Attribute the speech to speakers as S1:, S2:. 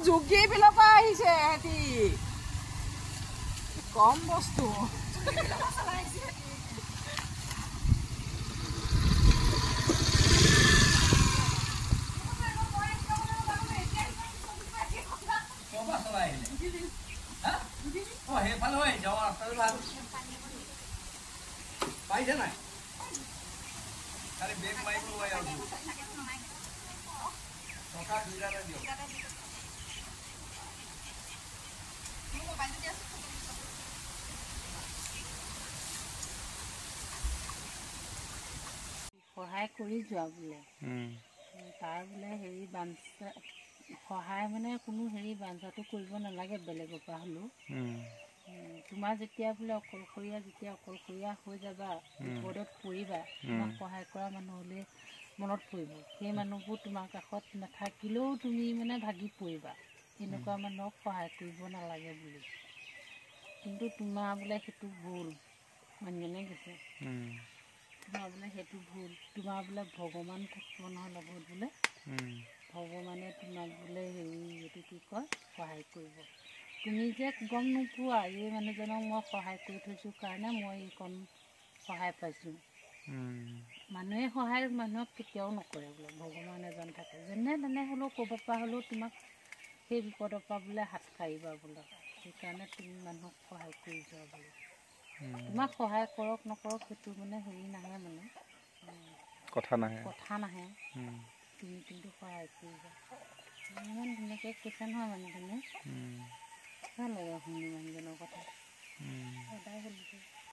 S1: যোগী বিলৰ পৰা আহিছে সিহঁতি কম বস্তু সহায় কৰি যোৱা বোলে তাৰ বোলে হেৰি বাঞ্চা সহায় মানে কোনো হেৰি বাঞ্চাটো কৰিব নালাগে বেলেগৰ পৰা হ'লেও তোমাৰ যেতিয়া বোলে অকলশৰীয়া হৈ যাবা বিপদত পৰিবা তোমাক সহায় কৰা মানুহ হ'লে মনত পৰিব সেই মানুহবোৰ তোমাৰ কাষত নাথাকিলেও তুমি মানে ভাগি পৰিবা এনেকুৱা মানুহক সহায় কৰিব নালাগে বুলি কিন্তু তোমাৰ বোলে সেইটো ভুল মানুহজনে কৈছে তোমাৰ বোলে সেইটো ভুল তোমাৰ বোলে ভগৱান থাকিব নহয় লগত বোলে ভগৱানে তোমাক বোলে হেৰি এইটো কি কয় সহায় কৰিব তুমি যে গম নোপোৱা এই মানুহজনক মই সহায় কৰি থৈছোঁ কাৰণে মই এইকণ সহায় পাইছোঁ মানুহে সহায় মানুহক কেতিয়াও নকৰে বোলে ভগৱান এজন থাকে যেনে তেনে হ'লেও ক'ব পৰা হ'লেও তোমাক সেই বিপদৰ পৰা বোলে হাত সাৰিবা বোলে সেইকাৰণে তুমি মানুহক সহায় কৰি যোৱা বোলে তোমাক সহায় কৰক নকৰক সেইটো মানে হেৰি নাহে মানে কথা নাহে তুমি কিন্তু সহায় কৰিবা ইমান ধুনীয়াকৈ কৈছে নহয় মানুহজনে ভাল লাগে শুনি মানুহজনৰ কথা সদায় শুনিছোঁ